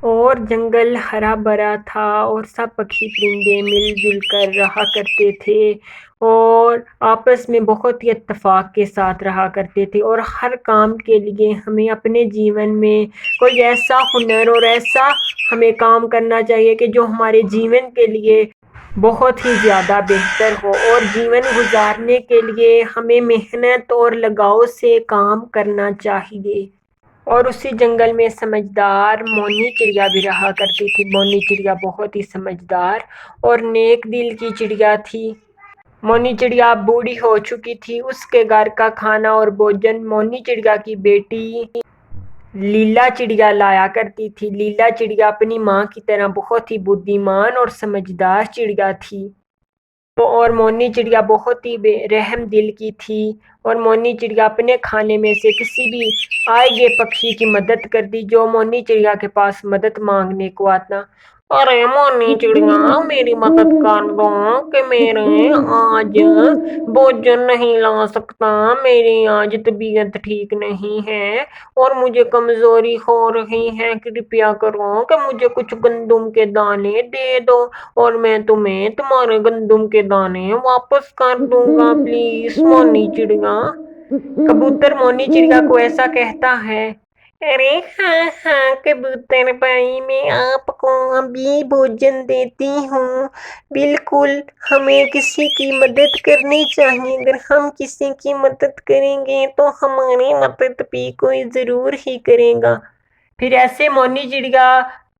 اور جنگل ہرا بھرا تھا اور سب پکھی پرندے مل جل کر رہا کرتے تھے اور آپس میں بہت ہی اتفاق کے ساتھ رہا کرتے تھے، اور ہر کام کے لیے ہمیں اپنے جیون میں کوئی ایسا ہنر اور ایسا ہمیں کام کرنا چاہیے کہ جو ہمارے جیون کے لیے بہت ہی زیادہ بہتر ہو، اور جیون گزارنے کے لیے ہمیں محنت اور لگاؤ سے کام کرنا چاہیے۔ اور اسی جنگل میں سمجھدار مونی چڑیا بھی رہا کرتی تھی۔ مونی چڑیا بہت ہی سمجھدار اور نیک دل کی چڑیا تھی۔ مونی چڑیا اب بوڑھی ہو چکی تھی۔ اس کے گھر کا کھانا اور بھوجن مونی چڑیا کی بیٹی لیلا چڑیا لایا کرتی تھی۔ لیلا چڑیا اپنی ماں کی طرح بہت ہی بدھیمان اور سمجھدار چڑیا تھی، اور مونی چڑیا بہت ہی رحم دل کی تھی، اور مونی چڑیا اپنے کھانے میں سے کسی بھی آئے گئے پکشی کی مدد کرتی جو مونی چڑیا کے پاس مدد مانگنے کو آتا۔ ارے مونی چڑیا میری مدد کر دو کہ میرے آج بھوجن نہیں لا سکتا، میری آج طبیعت ٹھیک نہیں ہے اور مجھے کمزوری ہو رہی ہے، کرپیا کرو کہ مجھے کچھ گندم کے دانے دے دو اور میں تمہیں تمہارے گندم کے دانے واپس کر دوں گا، پلیز مونی چڑیا۔ کبوتر مونی چڑیا کو ایسا کہتا ہے۔ ارے ہاں ہاں کبوتر بھائی، میں آپ کو ابھی بھوجن دیتی ہوں۔ بالکل، ہمیں کسی کی مدد کرنی چاہیے۔ اگر ہم کسی کی مدد کریں گے تو ہماری مدد بھی کوئی ضرور ہی کرے گا۔ پھر ایسے مونی چڑیا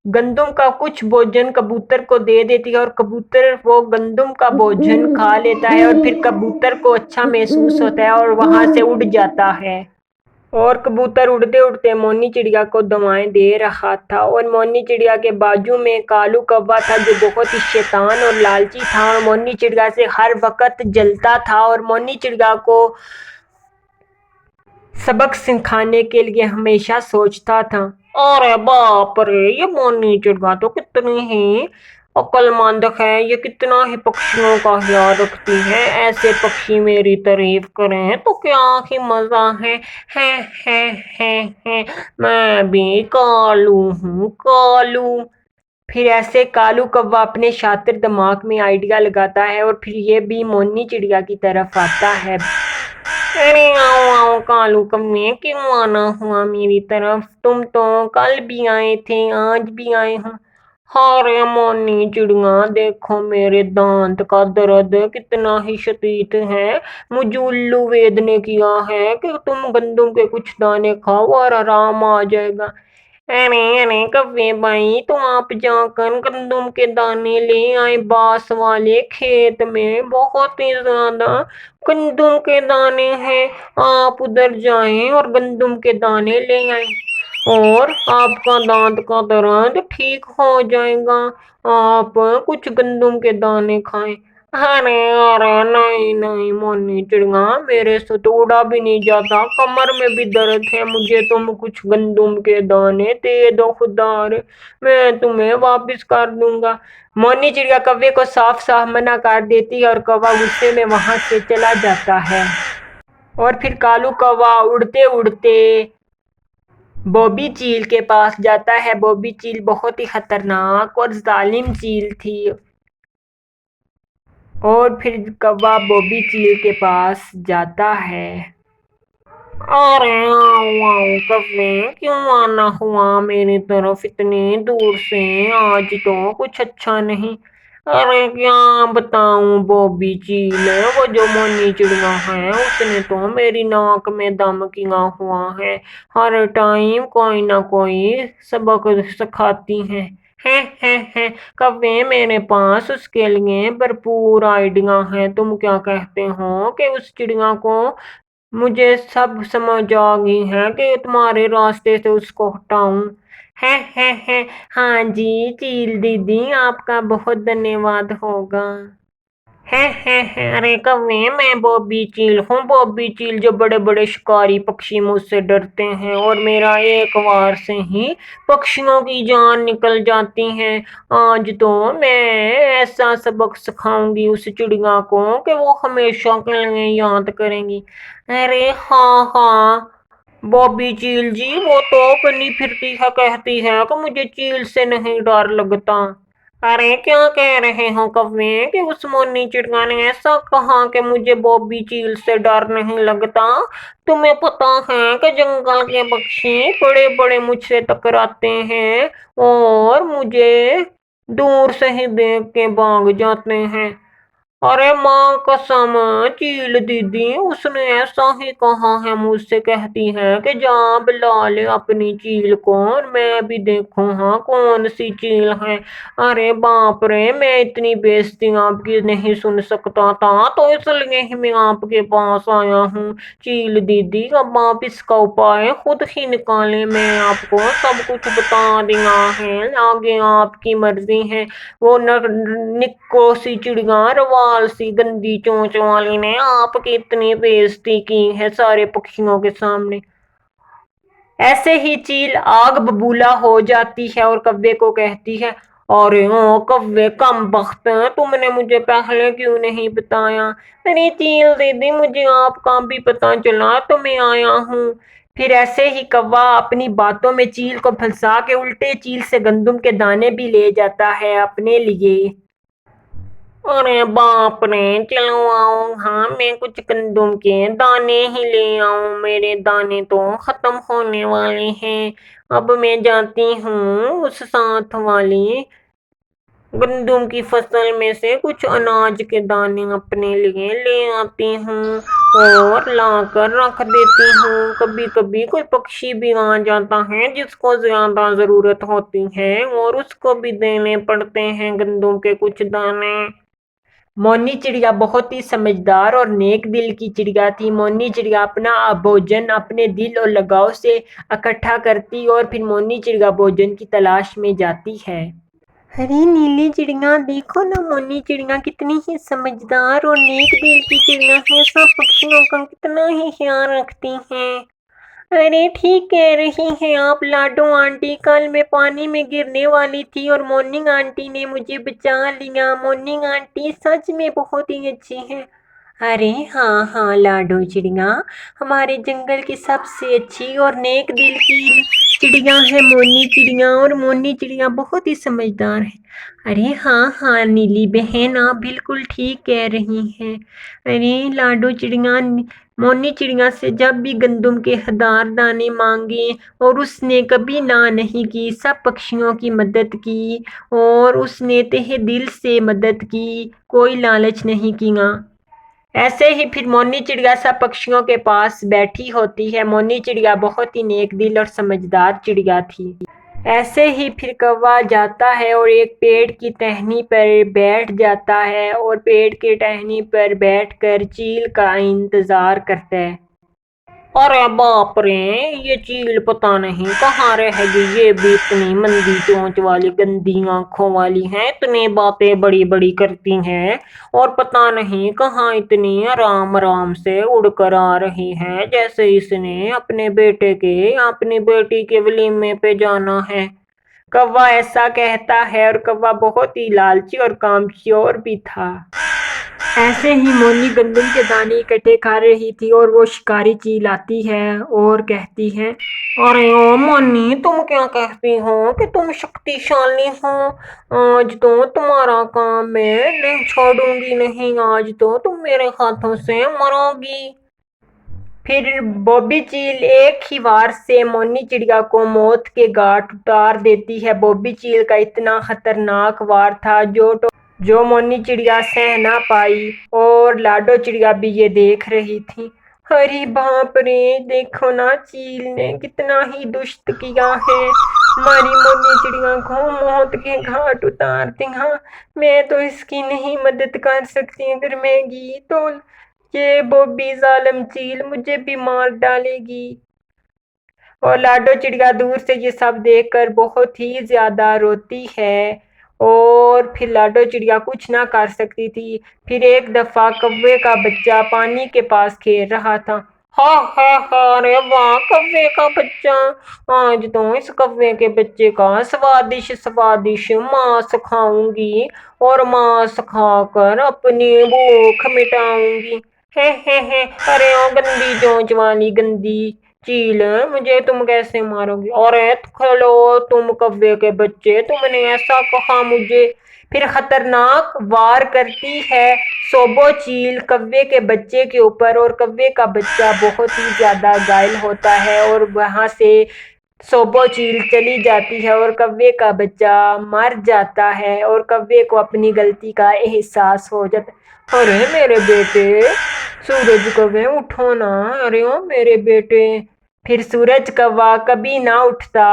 گندم کا کچھ بھوجن کبوتر کو دے دیتی ہے، اور کبوتر وہ گندم کا بھوجن کھا لیتا ہے، اور پھر کبوتر کو اچھا محسوس ہوتا ہے اور وہاں سے اڑ جاتا ہے۔ اور کبوتر اڑتے اڑتے مونی چڑیا کو دوائیں دے رہا تھا، اور مونی چڑیا کے بازو میں کالو کوا تھا جو بہت ہی شیطان اور لالچی تھا، اور مونی چڑیا سے ہر وقت جلتا تھا، اور مونی چڑیا کو سبق سکھانے کے لیے ہمیشہ سوچتا تھا۔ ارے باپ رے، یہ مونی چڑیا تو کتنی ہی عقل مند ہے، یہ کتنا ہی پکشیوں کا خیال رکھتی ہے، ایسے پکشی میری تعریف کریں تو کیا ہی مزہ ہے۔ میں بھی کالو ہوں، کالو۔ پھر ایسے کالو کوا اپنے شاطر دماغ میں آئیڈیا لگاتا ہے، اور پھر یہ بھی مونی چڑیا کی طرف آتا ہے۔ ارے آؤ آؤ کالو کوے، کیوں آنا ہوا میری طرف؟ تم تو کل بھی آئے تھے، آج بھی آئے ہو۔ ارے مونی چڑیا، دیکھو میرے دانت کا درد کتنا ہی شدید ہے، مجھے الو وید نے کیا ہے کہ تم گندم کے کچھ دانے کھاؤ اور آرام آ جائے گا۔ ارے کوے بھائی، تو آپ جا کر گندم کے دانے لے آئے، باس والے کھیت میں بہت ہی زیادہ گندم کے دانے ہیں، آپ ادھر جائیں اور گندم کے دانے لے آئیں اور آپ کا دانت کا درد ٹھیک ہو جائے گا، آپ کچھ گندم کے دانے کھائیں۔ ارے نہیں مونی چڑیا، میرے سے تو اڑا بھی نہیں جاتا، کمر میں بھی درد ہے، مجھے تم کچھ گندم کے دانے دے دو خدا رے، میں تمہیں واپس کر دوں گا۔ مونی چڑیا کوے کو صاف صاف منع کر دیتی ہے، اور کوا غصے میں وہاں سے چلا جاتا ہے۔ اور پھر کالو کوا اڑتے اڑتے بوبی چیل کے پاس جاتا ہے۔ بوبی چیل بہت ہی خطرناک اور ظالم چیل تھی، اور پھر کوا بوبی چیل کے پاس جاتا ہے۔ ارے آؤ کوے، کیوں آنا ہوا میری طرف اتنی دور سے؟ آج تو کچھ اچھا نہیں۔ ارے کیا بتاؤں بوبی چیل، وہ جو مونی چڑیا ہے اس نے تو میری ناک میں دم کیا ہوا ہے، ہر ٹائم کوئی نہ کوئی سبق سکھاتی ہے۔ کوے، میرے پاس اس کے لیے بھرپور آئیڈیا ہے، تم کیا کہتے ہو کہ اس چڑیا کو مجھے سب سمجھ آ گئی ہے کہ تمہارے راستے سے اس کو ہٹاؤں؟ ہاں جی چیل دیدی، آپ کا بہت دھنیہ واد ہوگا۔ ارے کوے، میں بوبی چیل ہوں، بوبی چیل جو بڑے بڑے شکاری پکشی مجھ سے ڈرتے ہیں، اور میرا ایک وار سے ہی پکشیوں کی جان نکل جاتی ہے۔ آج تو میں ایسا سبق سکھاؤں گی اس چڑیا کو کہ وہ ہمیشہ کے لیے یاد کریں گی۔ ارے ہاں ہاں बॉबी चील जी वो तो अपनी फिरती है, कहती है कि मुझे चील से नहीं डर लगता। अरे क्या कह रहे हो कव्वे कि उस मोनी चिड़िया ने ऐसा कहा कि मुझे बॉबी चील से डर नहीं लगता। तुम्हें पता है कि जंगल के पक्षी बड़े बड़े मुझसे टकराते हैं और मुझे दूर से ही देख के भाग जाते हैं। अरे माँ कसम, चील दीदी उसने ऐसा ही कहा है मुझसे, कहती है कि जा बुला ले अपनी चील को और मैं भी देखूं हाँ कौन सी चील है। अरे बाप रे, मैं इतनी बेइज्जती आपकी नहीं सुन सकता था, तो इसलिए ही मैं आपके पास आया हूँ। चील दीदी अब आप इसका उपाय खुद ही निकालें, मैं आपको सब कुछ बता दिया है, आगे आपकी मर्जी है। वो निक्को सी चिड़िया रवाल सी गंदी चोंच वाली ने आपकी इतनी बेइज्जती की है सारे पक्षियों के सामने। ऐसे ही चील आग बबूला हो जाती है और कव्वे को कहती है, अरे ओ कव्वे कम बख्त, तुमने मुझे पहले क्यों नहीं बताया। अरे चील दीदी मुझे आपका भी पता चला तो मैं आया हूँ। फिर ऐसे ही कौवा अपनी बातों में चील को फंसा के उल्टे चील से गंदुम के दाने भी ले जाता है अपने लिए। अरे बाप रे, चलो आओ, हाँ मैं कुछ गंदुम के दाने ही ले आऊं, मेरे दाने तो खत्म होने वाले हैं। अब मैं जाती हूँ उस साथ वाली गंदुम की फसल में से कुछ अनाज के दाने अपने लिए ले आती हूँ और लाकर रख देती हूँ। कभी कभी कोई पक्षी भी आ जाता है जिसको ज्यादा जरूरत होती है और उसको भी देने पड़ते हैं गंदुम के कुछ दाने। मोनी चिड़िया बहुत ही समझदार और नेक दिल की चिड़िया थी। मोनी चिड़िया अपना भोजन अपने दिल और लगाव से इकट्ठा करती और फिर मोनी चिड़िया भोजन की तलाश में जाती है। अरे नीली चिड़िया देखो ना, मोनी चिड़िया कितनी ही समझदार और नेक दिल की चिड़िया है, सब पक्षियों का कितना ही ख्याल रखती हैं। अरे ठीक कह रही हैं आप लाडो आंटी, कल मैं पानी में गिरने वाली थी और मॉर्निंग आंटी ने मुझे बचा लिया। मॉर्निंग आंटी सच में बहुत ही अच्छी हैं। अरे हाँ हाँ लाडो चिड़िया, हमारे जंगल की सबसे अच्छी और नेक दिल की चिड़िया है मोनी चिड़िया, और मोनी चिड़िया बहुत ही समझदार है। अरे हाँ हाँ नीली बहन, आप बिल्कुल ठीक कह रही हैं। अरे लाडो चिड़िया मोनी चिड़िया से जब भी गंदुम के हदार दाने मांगे और उसने कभी ना नहीं की, सब पक्षियों की मदद की और उसने तहे दिल से मदद की, कोई लालच नहीं किया। ऐसे ही फिर मोनी चिड़िया सब पक्षियों के पास बैठी होती है। मोनी चिड़िया बहुत ही नेक दिल और समझदार चिड़िया थी। ऐसे ही फिर कौवा जाता है और एक पेड़ की टहनी पर बैठ जाता है और पेड़ की टहनी पर बैठकर चील का इंतजार करता है। अरे बाप रे, ये चील पता नहीं कहाँ रहेगी, ये भी इतनी मंदी चोंच वाली गंदी आंखों वाली है, इतनी बातें बड़ी बड़ी करती हैं और पता नहीं कहाँ इतनी आराम आराम से उड़कर आ रही है, जैसे इसने अपने बेटे के या अपनी बेटी के वलीमे पे जाना है। कौवा ऐसा कहता है और कौवा बहुत ही लालची और कामचोर भी था। ऐसे ही मोनी गंदम के दाने इकट्ठे खा रही थी और वो शिकारी चील आती है और कहती है, अरे ओ मोनी, तुम क्या कहती हो कि तुम शक्तिशाली हो। आज तो तुम्हारा काम मैं नहीं छोड़ूंगी, नहीं आज तो तुम मेरे हाथों से मरोगी। फिर बॉबी चील एक ही वार से मोनी चिड़िया को मौत के घाट उतार देती है। बॉबी चील का इतना खतरनाक वार था जो मोनी चिड़िया सह ना पाई और लाडो चिड़िया भी ये देख रही थी। अरे बाप रे, देखो ना चील ने कितना ही दुष्ट किया है, हमारी मोनी चिड़िया को मौत के घाट उतार दिया। मैं तो इसकी नहीं मदद कर सकती, अगर मैं की तो ये बॉबी जालिम चील मुझे भी मार डालेगी। और लाडो चिड़िया दूर से ये सब देखकर बहुत ही ज्यादा रोती है और फिर लाडो चिड़िया कुछ ना कर सकती थी। फिर एक दफा कौवे का बच्चा पानी के पास खेल रहा था। हा हा हा, अरे वाह कौवे का बच्चा, आज तो इस कौवे के बच्चे का स्वादिष्ट स्वादिष्ट मांस खाऊंगी और मांस खाकर अपनी भूख मिटाऊंगी। हे, अरे ओ गंदी चोंच वाली गंदी चील, मुझे तुम कैसे मारोगी? अरे खलो तुम कव्वे के बच्चे, तुमने ऐसा कहा मुझे। फिर खतरनाक वार करती है सोबो चील कव्वे के बच्चे के ऊपर, और कव्वे का बच्चा बहुत ही ज्यादा घायल होता है और वहां से सोबो चील चली जाती है और कव्वे का बच्चा मर जाता है और कव्वे को अपनी गलती का एहसास हो जाता। अरे मेरे बेटे, सूरज कव्वे उठो ना। अरे ओ मेरे बेटे। फिर सूरज कौवा कभी ना उठता।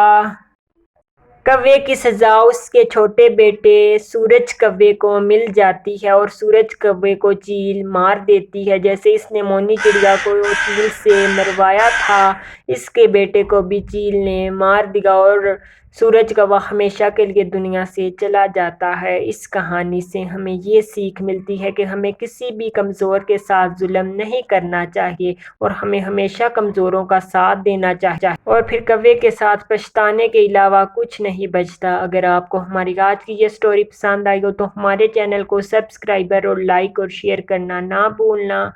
कौवे की सजा उसके छोटे बेटे सूरज कौवे को मिल जाती है और सूरज कौवे को चील मार देती है। जैसे इसने मोनी चिड़िया को चील से मरवाया था, इसके बेटे को भी चील ने मार दिया और सूरज कौवा हमेशा के लिए दुनिया से चला जाता है। इस कहानी से हमें ये सीख मिलती है कि हमें किसी भी कमज़ोर के साथ जुल्म नहीं करना चाहिए और हमें हमेशा कमज़ोरों का साथ देना चाहिए। और फिर कौवे के साथ पछताने के अलावा कुछ नहीं बचता। अगर आपको हमारी आज की ये स्टोरी पसंद आई हो तो हमारे चैनल को सब्सक्राइबर और लाइक और शेयर करना ना भूलना।